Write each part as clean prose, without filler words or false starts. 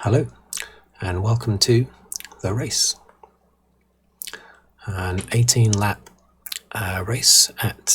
Hello and welcome to the race, an 18 lap race at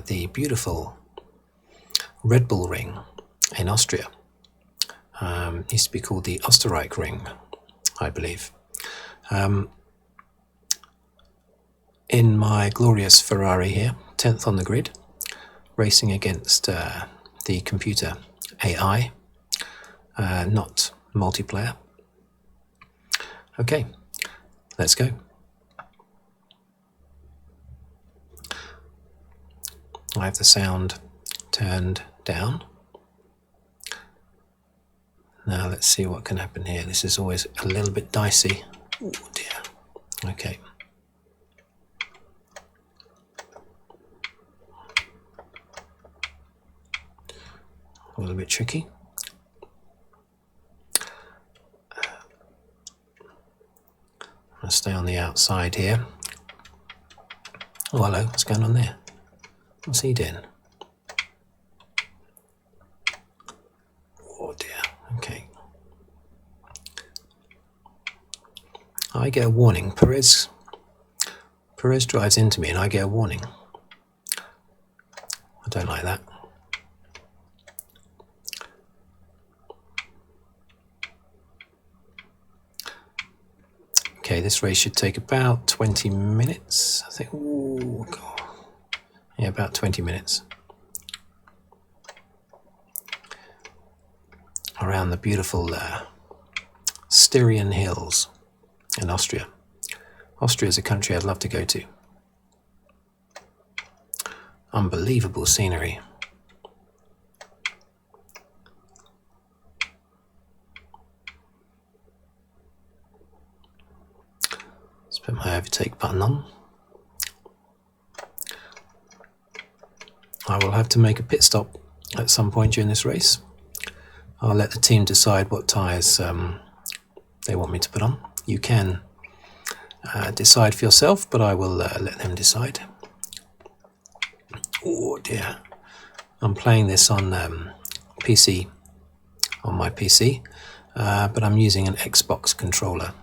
the beautiful Red Bull Ring in Austria. Used to be called the Österreich Ring, I believe. In my glorious Ferrari here, 10th on the grid, racing against the computer AI, not multiplayer. Okay, let's go. I have the sound turned down. Now let's see what can happen here. This is always a little bit dicey. Oh dear. Okay. A little bit tricky. I'll stay on the outside here. Oh, hello. What's going on there? What's he doing? Oh dear. Okay. I get a warning. Perez drives into me and I get a warning. I don't like that. Okay, this race should take about 20 minutes, I think. Ooh, God. Yeah, about 20 minutes. Around the beautiful Styrian Hills in Austria. Austria is a country I'd love to go to. Unbelievable scenery. Let's put my overtake button on. I will have to make a pit stop at some point during this race. I'll let the team decide what tyres they want me to put on. You can decide for yourself, but I will let them decide. Oh dear. I'm playing this on PC, on my PC, but I'm using an Xbox controller.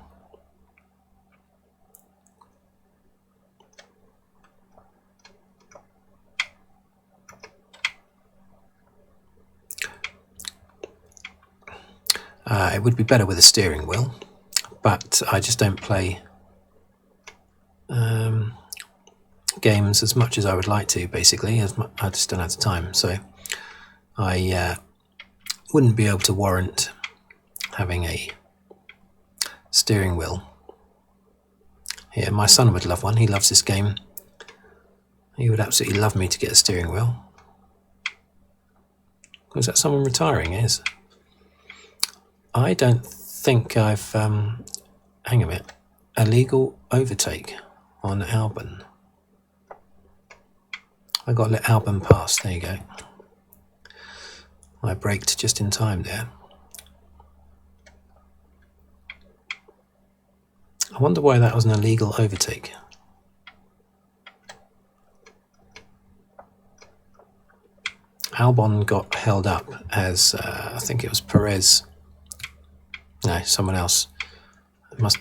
It would be better with a steering wheel, but I just don't play games as much as I would like to, basically. I just don't have the time, so I wouldn't be able to warrant having a steering wheel. Yeah, my son would love one. He loves this game. He would absolutely love me to get a steering wheel. Was that someone retiring? It is. I don't think I've... hang a minute. Illegal overtake on Albon. I got to let Albon pass. There you go. I braked just in time there. I wonder why that was an illegal overtake. Albon got held up as I think it was Perez. No, someone else. It must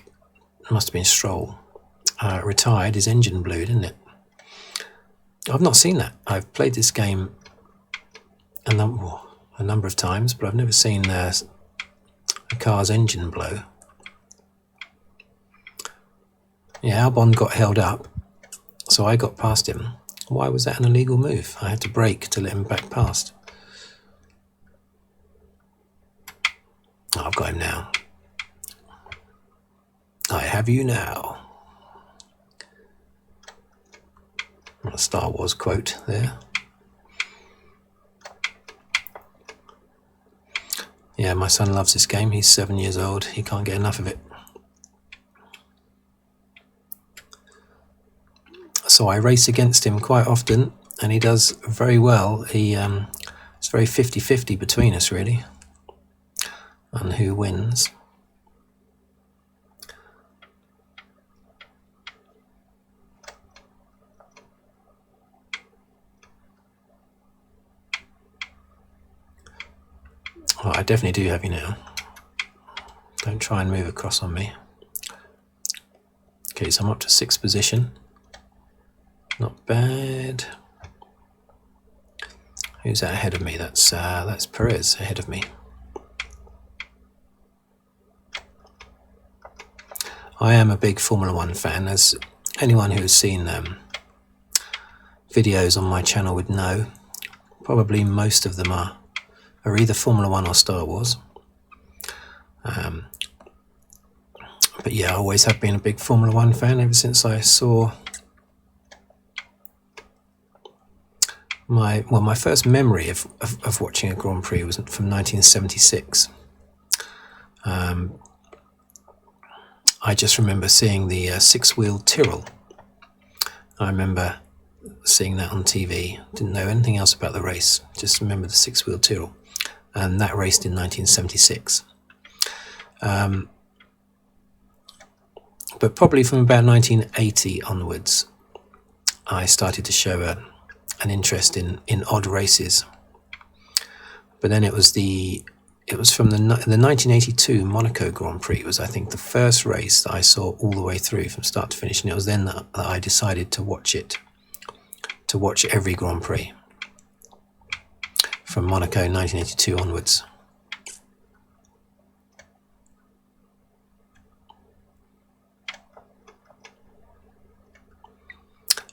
have been Stroll. Retired. His engine blew, didn't it? I've not seen that. I've played this game a number of times, but I've never seen a car's engine blow. Yeah, Albon got held up, so I got past him. Why was that an illegal move? I had to brake to let him back past. Oh, I've got him now. I have you now. A Star Wars quote there. Yeah, my son loves this game. He's 7 years old. He can't get enough of it. So I race against him quite often, and he does very well. It's very 50-50 between us, really, on who wins. Oh, I definitely do have you now. Don't try and move across on me. Okay, so I'm up to 6th position. Not bad. Who's that ahead of me? That's Perez ahead of me. I am a big Formula One fan, as anyone who's seen videos on my channel would know. Probably most of them are either Formula One or Star Wars. But yeah, I always have been a big Formula One fan ever since I saw my first memory of watching a Grand Prix was from 1976. I just remember seeing the 6-wheel Tyrrell. I remember seeing that on TV. Didn't know anything else about the race. Just remember the 6-wheel Tyrrell, and that raced in 1976. But probably from about 1980 onwards, I started to show an interest in odd races. But then it was from the 1982 Monaco Grand Prix was, I think, the first race that I saw all the way through from start to finish, and it was then that I decided to watch every Grand Prix from Monaco 1982 onwards.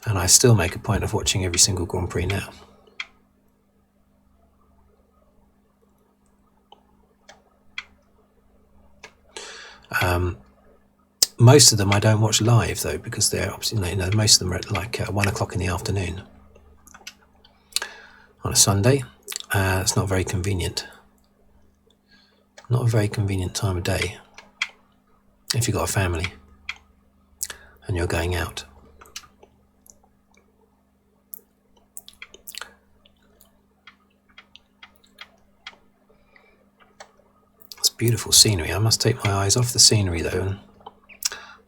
And I still make a point of watching every single Grand Prix now. Most of them I don't watch live though, because they're obviously, most of them are at like 1 o'clock in the afternoon on a Sunday. It's not very convenient. Not a very convenient time of day if you've got a family and you're going out. It's beautiful scenery. I must take my eyes off the scenery though and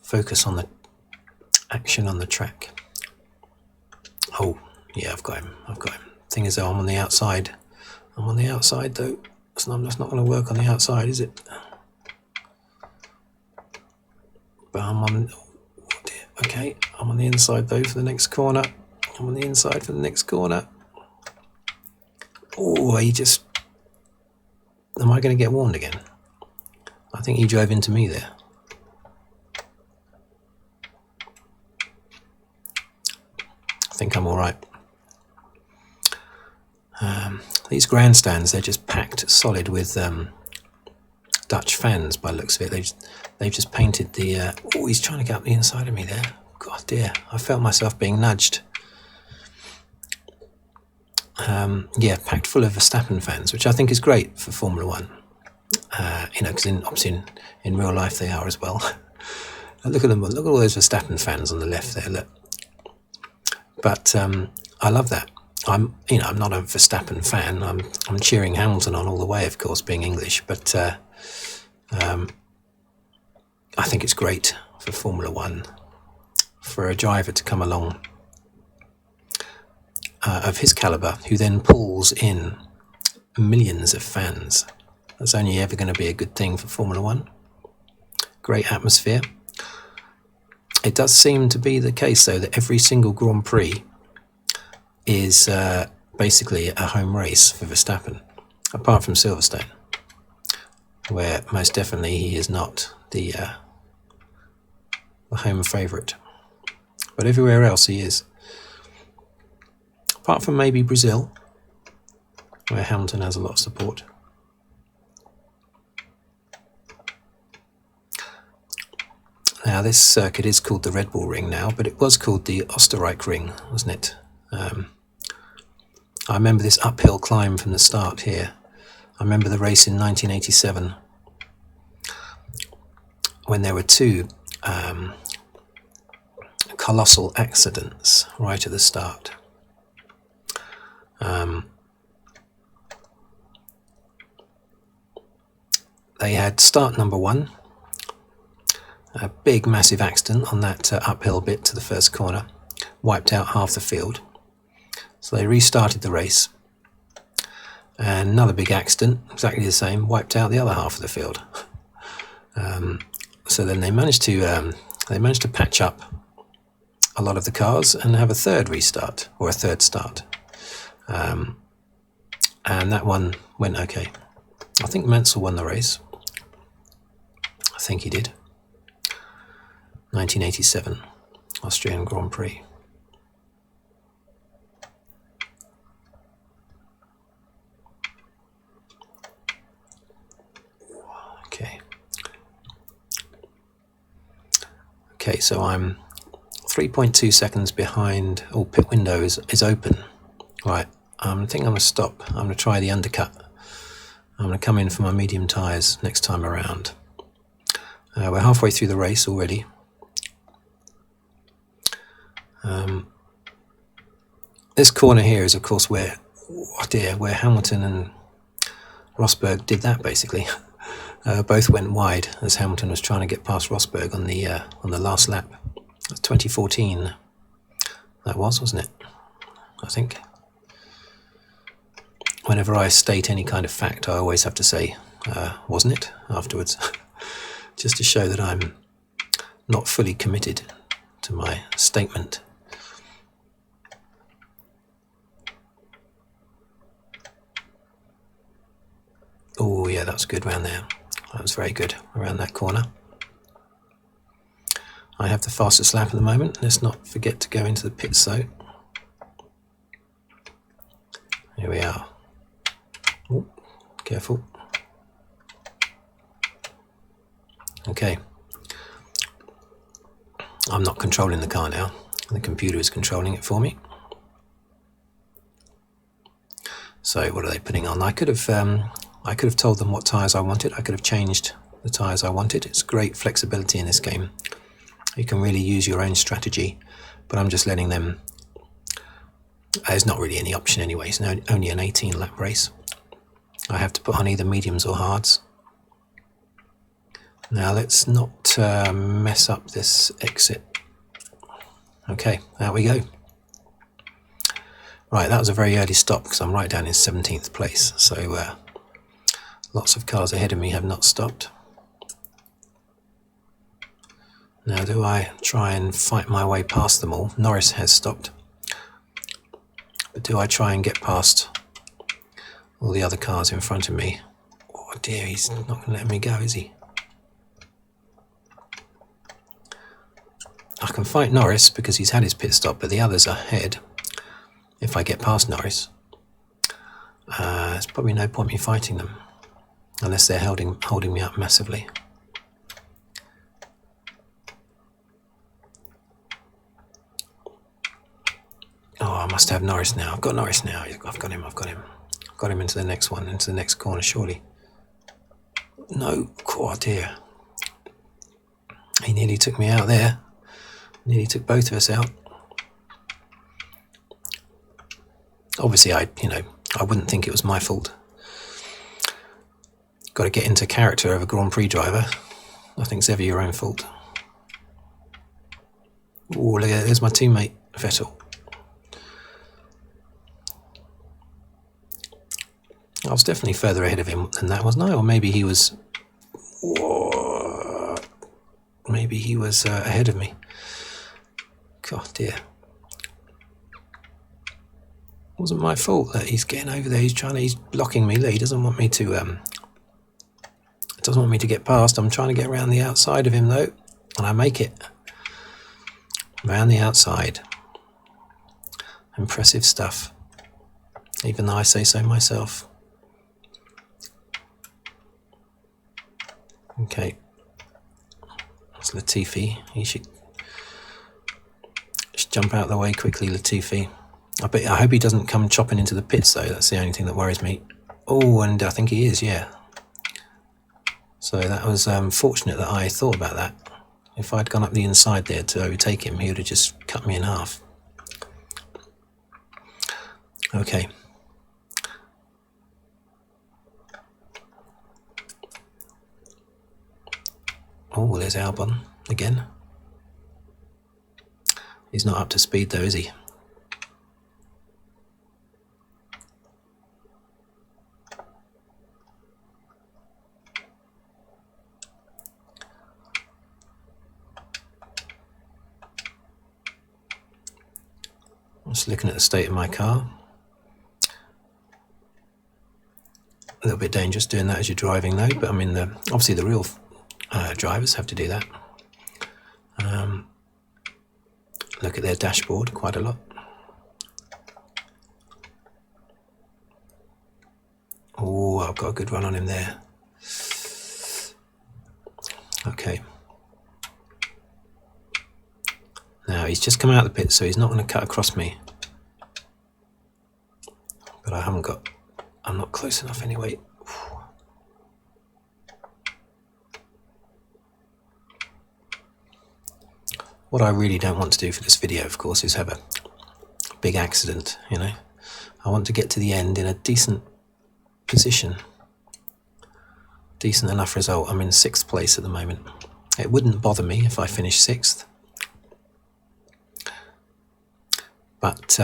focus on the action on the track. Oh, yeah, I've got him. Thing is though, I'm on the outside. Though. That's not going to work on the outside, is it? But I'm on... Oh dear. Okay, I'm on the inside though for the next corner. I'm on the inside for the next corner. Oh, he just... Am I going to get warned again? I think he drove into me there. I think I'm all right. These grandstands, they're just packed solid with Dutch fans by the looks of it. They've just painted the... oh, he's trying to get up the inside of me there. God dear, I felt myself being nudged. Yeah, packed full of Verstappen fans, which I think is great for Formula One. Because obviously in real life they are as well. Look at them, look at all those Verstappen fans on the left there, look. But I love that. I'm not a Verstappen fan. I'm cheering Hamilton on all the way, of course, being English. But I think it's great for Formula One for a driver to come along of his caliber, who then pulls in millions of fans. That's only ever going to be a good thing for Formula One. Great atmosphere. It does seem to be the case, though, that every single Grand Prix is basically a home race for Verstappen, apart from Silverstone, where most definitely he is not the home favourite. But everywhere else he is. Apart from maybe Brazil, where Hamilton has a lot of support. Now this circuit is called the Red Bull Ring now, but it was called the Österreich Ring, wasn't it? I remember this uphill climb from the start here. I remember the race in 1987 when there were two colossal accidents right at the start. They had start number 1, a big massive accident on that uphill bit to the first corner, wiped out half the field. So they restarted the race, and another big accident, exactly the same, wiped out the other half of the field. So then they managed to patch up a lot of the cars and have a third restart or a third start, and that one went okay. I think Mansell won the race. I think he did. 1987 Austrian Grand Prix. Okay, so I'm 3.2 seconds behind. Oh, pit window is open. Right, I think I'm going to stop. I'm going to try the undercut. I'm going to come in for my medium tyres next time around. We're halfway through the race already. This corner here is, of course, where Hamilton and Rosberg did that, basically. Both went wide as Hamilton was trying to get past Rosberg on the last lap. 2014, that wasn't it? I think. Whenever I state any kind of fact, I always have to say, wasn't it, afterwards, just to show that I'm not fully committed to my statement. Oh yeah, that's good around there. That was very good around that corner. I have the fastest lap at the moment. Let's not forget to go into the pits though. Here we are. Oh, careful. Okay. I'm not controlling the car now. The computer is controlling it for me. So what are they putting on? I could have told them what tyres I wanted. I could have changed the tyres I wanted. It's great flexibility in this game. You can really use your own strategy, but I'm just letting them. There's not really any option anyway. It's only an 18 lap race. I have to put on either mediums or hards. Now let's not mess up this exit. Okay, out we go. Right, that was a very early stop because I'm right down in 17th place. So lots of cars ahead of me have not stopped. Now do I try and fight my way past them all? Norris has stopped. But do I try and get past all the other cars in front of me? Oh dear, he's not going to let me go, is he? I can fight Norris because he's had his pit stop, but the others are ahead. If I get past Norris, there's probably no point me fighting them unless they're holding me up massively. Oh, I must have Norris now. I've got Norris now. I've got him. I've got him into the next one, into the next corner, surely. No, oh dear. He nearly took me out there. Nearly took both of us out. Obviously, I wouldn't think it was my fault. Got to get into character of a Grand Prix driver. Nothing's ever your own fault. Oh, look at it. There's my teammate, Vettel. I was definitely further ahead of him than that, wasn't I? Or maybe he was... Whoa. Maybe he was ahead of me. God dear. It wasn't my fault that he's getting over there. He's blocking me. He doesn't want me to get past. I'm trying to get around the outside of him though, and I make it. Around the outside. Impressive stuff. Even though I say so myself. Okay. That's Latifi. He should jump out of the way quickly, Latifi. I hope he doesn't come chopping into the pits though. That's the only thing that worries me. Oh, and I think he is, yeah. So that was fortunate that I thought about that. If I'd gone up the inside there to overtake him, he would have just cut me in half. Okay. Oh, there's Albon again. He's not up to speed though, is he? Just looking at the state of my car. A little bit dangerous doing that as you're driving though, but I mean, obviously the real drivers have to do that. Look at their dashboard quite a lot. Oh, I've got a good run on him there. Okay. Now he's just come out of the pit, so he's not going to cut across me. But I'm not close enough anyway. What I really don't want to do for this video, of course, is have a big accident, you know. I want to get to the end in a decent position. Decent enough result. I'm in 6th place at the moment. It wouldn't bother me if I finished 6th. But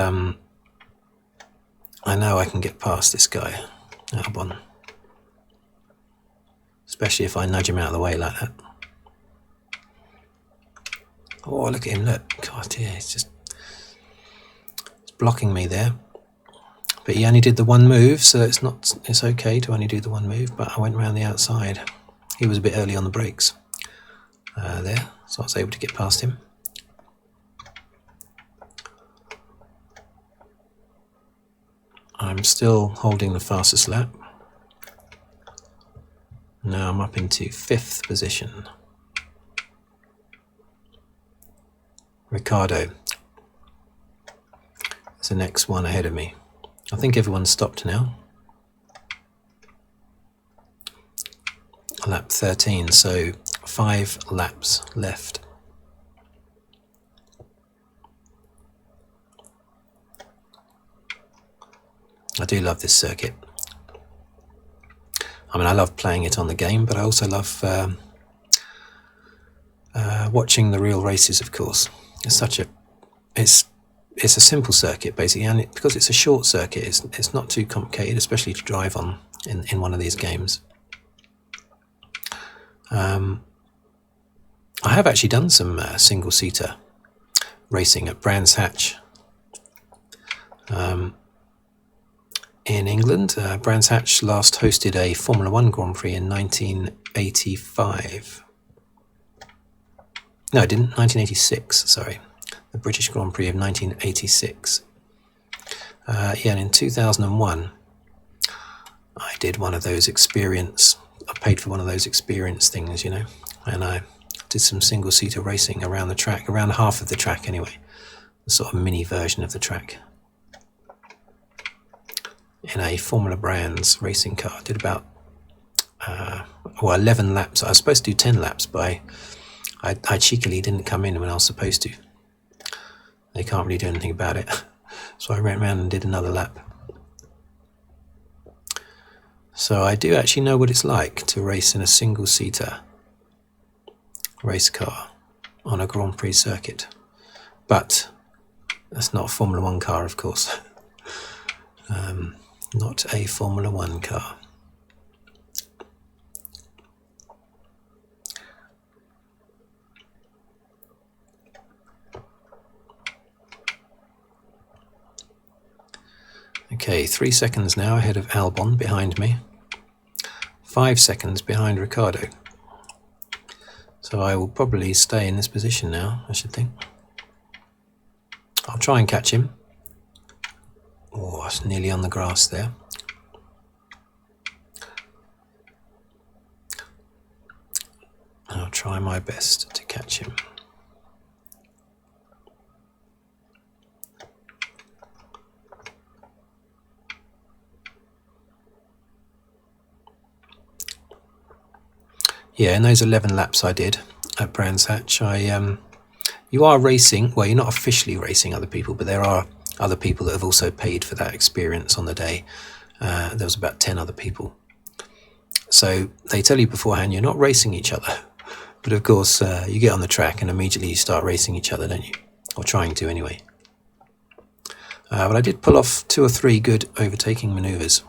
I know I can get past this guy, Albon. Especially if I nudge him out of the way like that. Oh, look at him, look. God, yeah, it's blocking me there. But he only did the one move, so it's okay to only do the one move, but I went around the outside. He was a bit early on the brakes there, so I was able to get past him. I'm still holding the fastest lap. Now I'm up into 5th position. Ricardo is the next one ahead of me. I think everyone's stopped now. Lap 13, so 5 laps left. I do love this circuit. I mean, I love playing it on the game, but I also love watching the real races, of course. It's a simple circuit basically, and because it's a short circuit, it's not too complicated, especially to drive on in one of these games. I have actually done some single-seater racing at Brands Hatch in England. Brands Hatch last hosted a Formula 1 Grand Prix in 1985. No, it didn't. 1986, sorry. The British Grand Prix of 1986. Yeah, and in 2001, I did one of those I paid for one of those experience things, you know, and I did some single-seater racing around the track, around half of the track anyway, a sort of mini version of the track, in a Formula Brands racing car. I did about 11 laps. I was supposed to do 10 laps, but I cheekily didn't come in when I was supposed to. They can't really do anything about it. So I ran around and did another lap. So I do actually know what it's like to race in a single-seater race car on a Grand Prix circuit. But that's not a Formula 1 car, of course. Not a Formula 1 car. Okay, 3 seconds now ahead of Albon behind me. 5 seconds behind Ricardo. So I will probably stay in this position now, I should think. I'll try and catch him. Oh, it's nearly on the grass there. I'll try my best to catch him. Yeah, in those 11 laps I did at Brands Hatch, you are racing, well, you're not officially racing other people, but there are other people that have also paid for that experience on the day. There was about 10 other people. So they tell you beforehand you're not racing each other. But of course, you get on the track and immediately you start racing each other, don't you? Or trying to anyway. But I did pull off 2 or 3 good overtaking manoeuvres.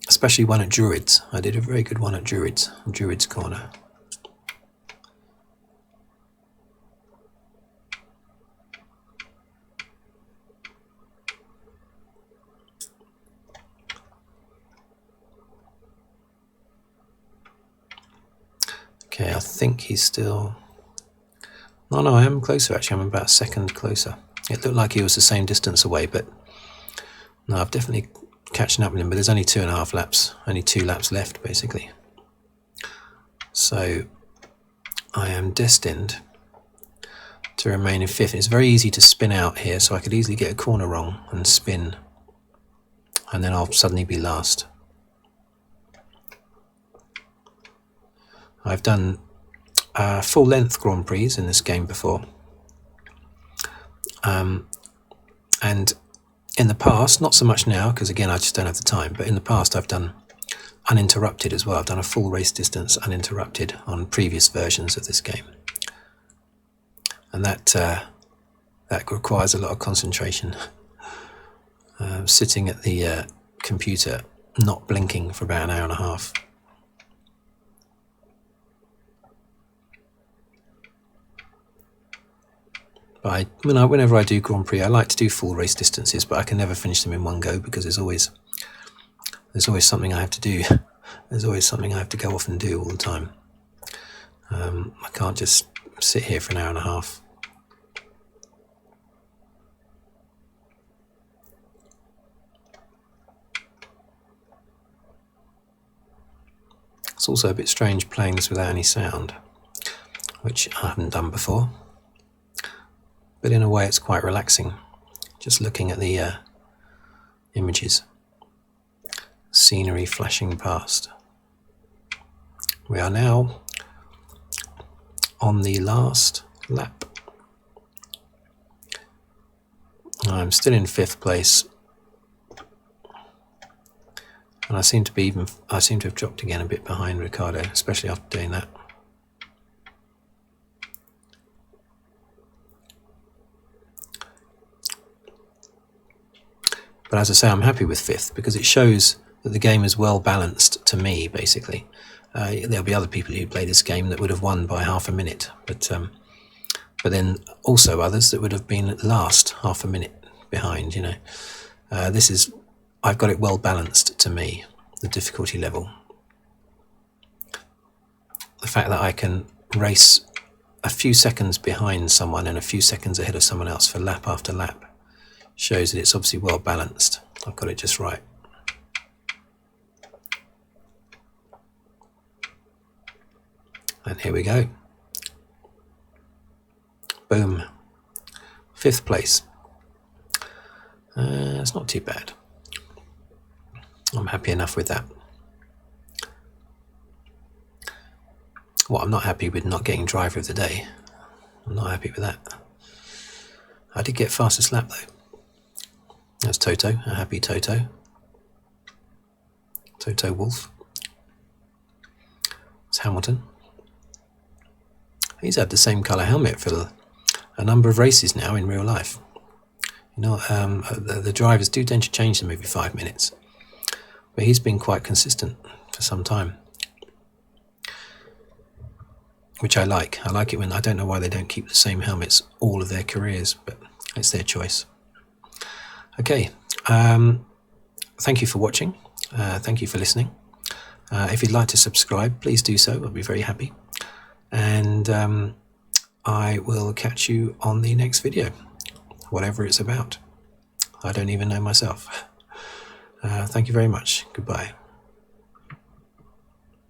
Especially one at Druids. I did a very good one at Druids Corner. Okay, I think he's still... Oh no, I am closer actually. I'm about a second closer. It looked like he was the same distance away, but no, I've definitely catching up with him. But there's only 2.5 laps, only 2 laps left basically. So I am destined to remain in 5th. It's very easy to spin out here, so I could easily get a corner wrong and spin, and then I'll suddenly be last. I've done full-length Grand Prix in this game before, and in the past, not so much now because again I just don't have the time, but in the past I've done uninterrupted as well. I've done a full race distance uninterrupted on previous versions of this game, and that requires a lot of concentration. Sitting at the computer not blinking for about an hour and a half. But whenever I do Grand Prix, I like to do full race distances, but I can never finish them in one go because there's always something I have to do. There's always something I have to go off and do all the time. I can't just sit here for an hour and a half. It's also a bit strange playing this without any sound, which I haven't done before. But in a way it's quite relaxing, just looking at the images, scenery flashing past. We are now on the last lap. I'm still in 5th place, and I seem to have dropped again a bit behind Ricciardo, especially after doing that. But as I say, I'm happy with 5th because it shows that the game is well balanced to me, basically. There'll be other people who play this game that would have won by half a minute, but then also others that would have been last half a minute behind, you know. I've got it well balanced to me, the difficulty level. The fact that I can race a few seconds behind someone and a few seconds ahead of someone else for lap after lap shows that it's obviously well balanced. I've got it just right. And here we go. Boom. 5th place. It's not too bad. I'm happy enough with that. Well, I'm not happy with not getting driver of the day. I'm not happy with that. I did get fastest lap though. That's Toto, a happy Toto. Toto Wolf. It's Hamilton. He's had the same colour helmet for a number of races now in real life. You know, the drivers do tend to change them every 5 minutes, but he's been quite consistent for some time, which I like. I like it when I don't know why they don't keep the same helmets all of their careers, but it's their choice. Okay, thank you for watching. Thank you for listening. If you'd like to subscribe, please do so. I'll be very happy. And I will catch you on the next video, whatever it's about. I don't even know myself. Thank you very much. Goodbye.